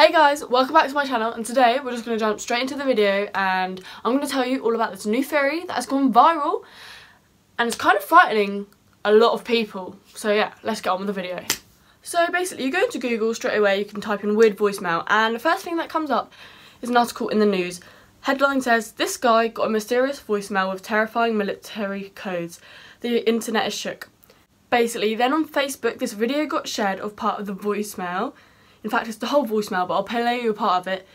Hey guys, welcome back to my channel, and today we're just going to jump straight into the video and I'm going to tell you all about this new theory that has gone viral and it's kind of frightening a lot of people. So yeah, let's get on with the video. So basically you go into Google straight away, you can type in weird voicemail and the first thing that comes up is an article in the news. Headline says, "This guy got a mysterious voicemail with terrifying military codes. The internet is shook." Basically then on Facebook this video got shared of part of the voicemail. In fact, it's the whole voicemail, but I'll play you a part of it.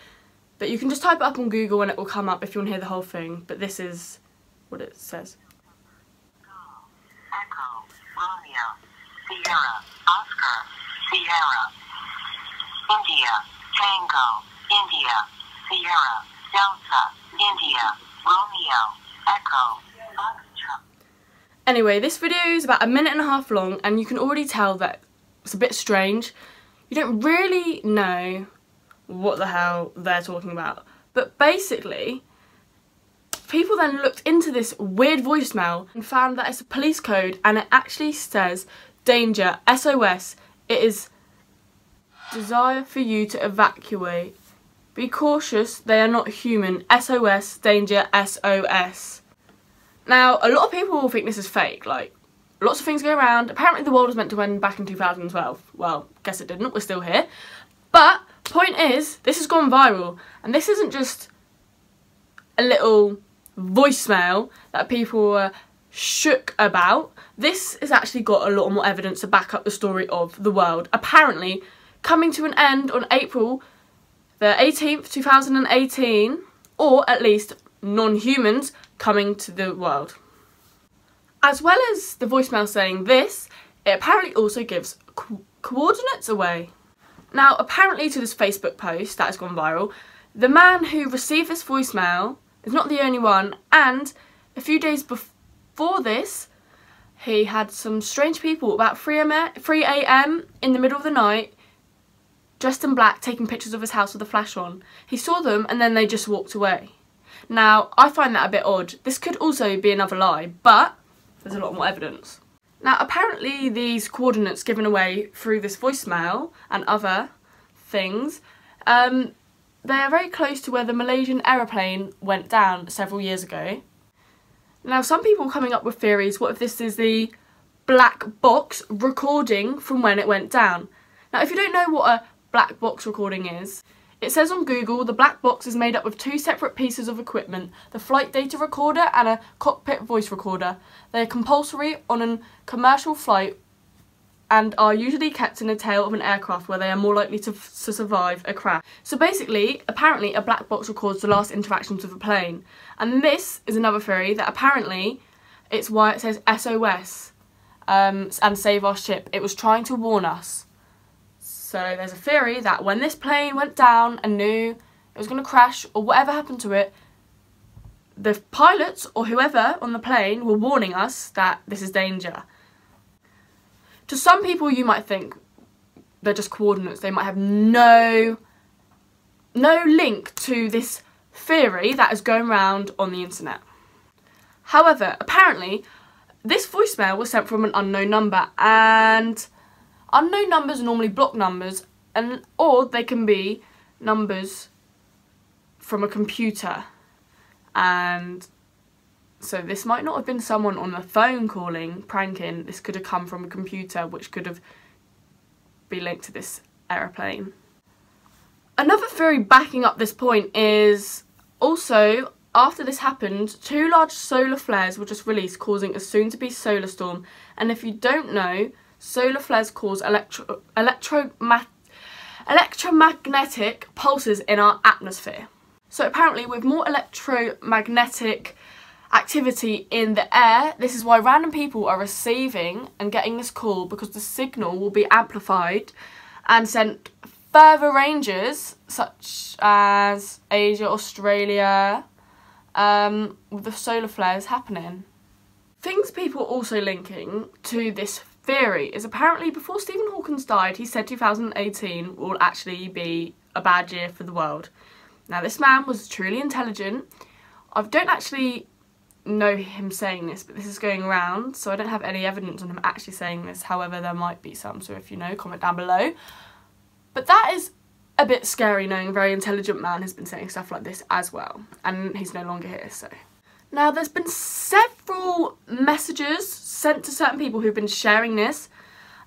But you can just type it up on Google and it will come up if you want to hear the whole thing. But this is what it says. Echo, Romeo, Sierra, Oscar, Sierra, India, Tango, India, Sierra, Delta, India, Romeo, Echo, Foxtrot. Anyway, this video is about 1.5 minutes long and you can already tell that it's a bit strange. You don't really know what the hell they're talking about. But basically, people then looked into this weird voicemail and found that it's a police code and it actually says, "Danger, SOS, it is desire for you to evacuate. Be cautious, they are not human, SOS, danger, SOS. Now, a lot of people will think this is fake, like, lots of things go around. Apparently the world was meant to end back in 2012. Well, guess it didn't, we're still here. But, point is, this has gone viral. And this isn't just a little voicemail that people were shook about. This has actually got a lot more evidence to back up the story of the world. Apparently, coming to an end on April the 18th, 2018, or at least non-humans coming to the world. As well as the voicemail saying this, it apparently also gives coordinates away. Now, apparently to this Facebook post that has gone viral, the man who received this voicemail is not the only one, and a few days before this, he had some strange people about 3 AM in the middle of the night, dressed in black, taking pictures of his house with a flash on. He saw them and then they just walked away. Now, I find that a bit odd. This could also be another lie, but there's a lot more evidence. Now, apparently these coordinates given away through this voicemail and other things, they are very close to where the Malaysian aeroplane went down several years ago. Now, some people are coming up with theories. What if this is the black box recording from when it went down? Now, if you don't know what a black box recording is, it says on Google the black box is made up of 2 separate pieces of equipment, the flight data recorder and a cockpit voice recorder. They are compulsory on a commercial flight and are usually kept in the tail of an aircraft where they are more likely to survive a crash. So basically, apparently a black box records the last interactions with a plane. And this is another theory that apparently it's why it says SOS and save our ship. It was trying to warn us. So there's a theory that when this plane went down and knew it was going to crash or whatever happened to it, the pilots or whoever on the plane were warning us that this is danger. To some people you might think they're just coordinates. They might have no link to this theory that is going around on the internet. However, apparently this voicemail was sent from an unknown number, and unknown numbers are normally block numbers, or they can be numbers from a computer. And so this might not have been someone on the phone calling, pranking. This could have come from a computer, which could have been linked to this aeroplane. Another theory backing up this point is also, after this happened, 2 large solar flares were just released, causing a soon-to-be solar storm. And if you don't know, solar flares cause electromagnetic pulses in our atmosphere. So apparently with more electromagnetic activity in the air, this is why random people are receiving and getting this call, because the signal will be amplified and sent further ranges such as Asia, Australia, with the solar flares happening. Things people are also linking to this theory is apparently before Stephen Hawking died, he said 2018 will actually be a bad year for the world. Now, this man was truly intelligent. I don't actually know him saying this, but this is going around, so I don't have any evidence on him actually saying this. However, there might be some, so if you know, comment down below. But that is a bit scary knowing a very intelligent man has been saying stuff like this as well, and he's no longer here. So now there's been several messages sent to certain people who've been sharing this,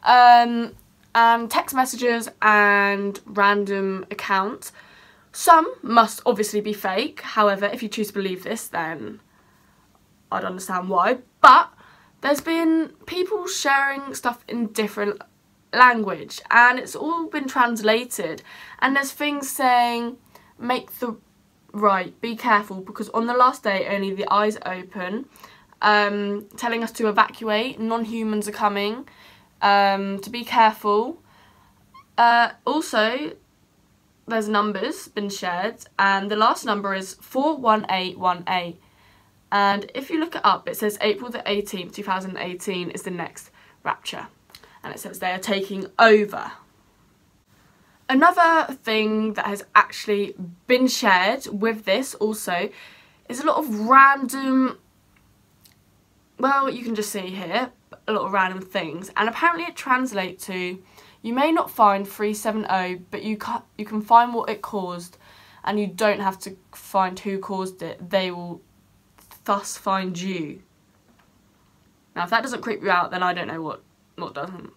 and text messages and random accounts. Some must obviously be fake, however if you choose to believe this then I'd understand why, but there's been people sharing stuff in different language and it's all been translated, and there's things saying make the right, be careful because on the last day only the eyes open, telling us to evacuate, non-humans are coming, to be careful. Also there's numbers been shared and the last number is 41818, and if you look it up it says April the 18th 2018 is the next rapture, and it says they are taking over. Another thing that has actually been shared with this also is a lot of random, well you can just see here, a lot of random things, and apparently it translates to you may not find 370 but you can find what it caused, and you don't have to find who caused it, they will thus find you. Now if that doesn't creep you out then I don't know what doesn't.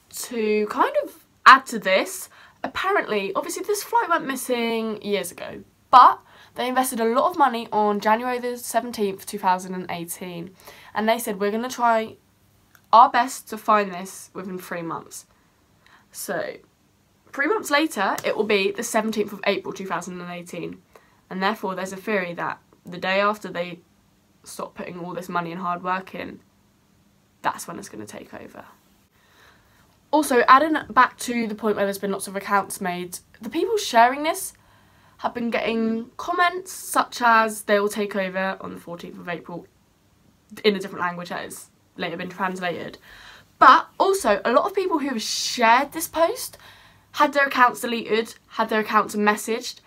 To kind of add to this, apparently, obviously this flight went missing years ago, but they invested a lot of money on January the 17th 2018, and they said we're going to try our best to find this within 3 months. So 3 months later it will be the 17th of April 2018, and therefore there's a theory that the day after they stop putting all this money and hard work in, that's when it's going to take over. Also, adding back to the point where there's been lots of accounts made, the people sharing this have been getting comments such as they will take over on the 14th of April in a different language that has later been translated. But also, a lot of people who have shared this post had their accounts deleted, had their accounts messaged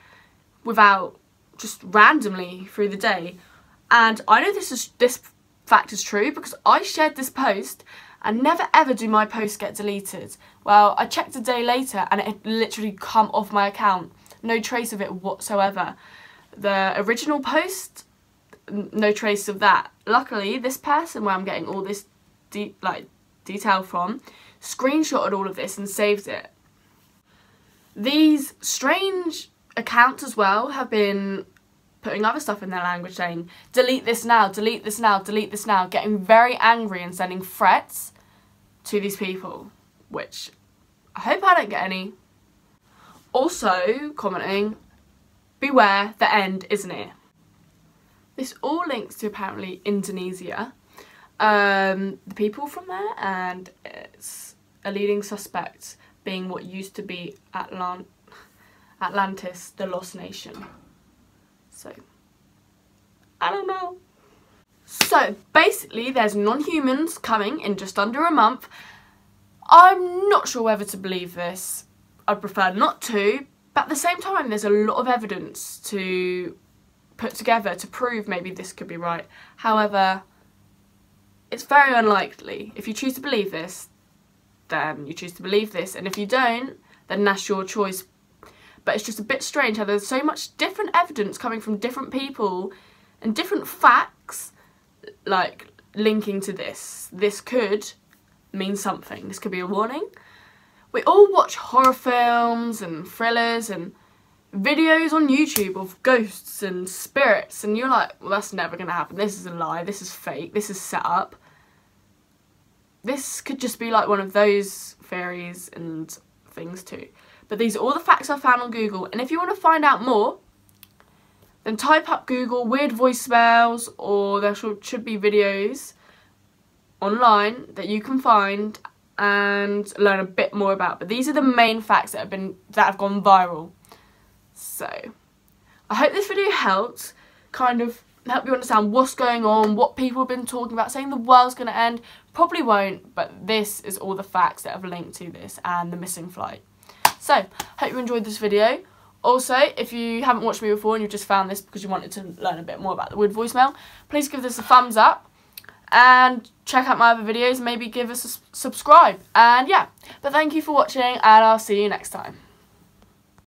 without just randomly through the day. And I know this fact is true because I shared this post and never ever do my posts get deleted. Well, I checked a day later and it had literally come off my account. No trace of it whatsoever. The original post, no trace of that. Luckily, this person where I'm getting all this detail from screenshotted all of this and saved it. These strange accounts as well have been putting other stuff in their language saying delete this now, delete this now, delete this now, getting very angry and sending threats to these people, which I hope I don't get any. Also commenting, beware, the end is near. This all links to apparently Indonesia, the people from there, and it's a leading suspect being what used to be Atlantis, the lost nation. So, I don't know. So, basically, there's non-humans coming in just under a month. I'm not sure whether to believe this. I'd prefer not to, but at the same time, there's a lot of evidence to put together to prove maybe this could be right. However, it's very unlikely. If you choose to believe this, then you choose to believe this, and if you don't, then that's your choice. But it's just a bit strange how there's so much different evidence coming from different people and different facts, like, linking to this. This could mean something. This could be a warning. We all watch horror films and thrillers and videos on YouTube of ghosts and spirits, and you're like, well, that's never going to happen. This is a lie. This is fake. This is set up. This could just be like one of those theories and things too. But these are all the facts I found on Google, and if you want to find out more, then type up Google weird voicemails, or there should be videos online that you can find and learn a bit more about. But these are the main facts that have gone viral. So I hope this video helped kind of help you understand what's going on, what people have been talking about, saying the world's going to end. Probably won't, but this is all the facts that have linked to this and the missing flight. So, hope you enjoyed this video. Also, if you haven't watched me before and you just found this because you wanted to learn a bit more about the weird voicemail, please give this a thumbs up. and check out my other videos, maybe give us a subscribe. And yeah, but thank you for watching, and I'll see you next time.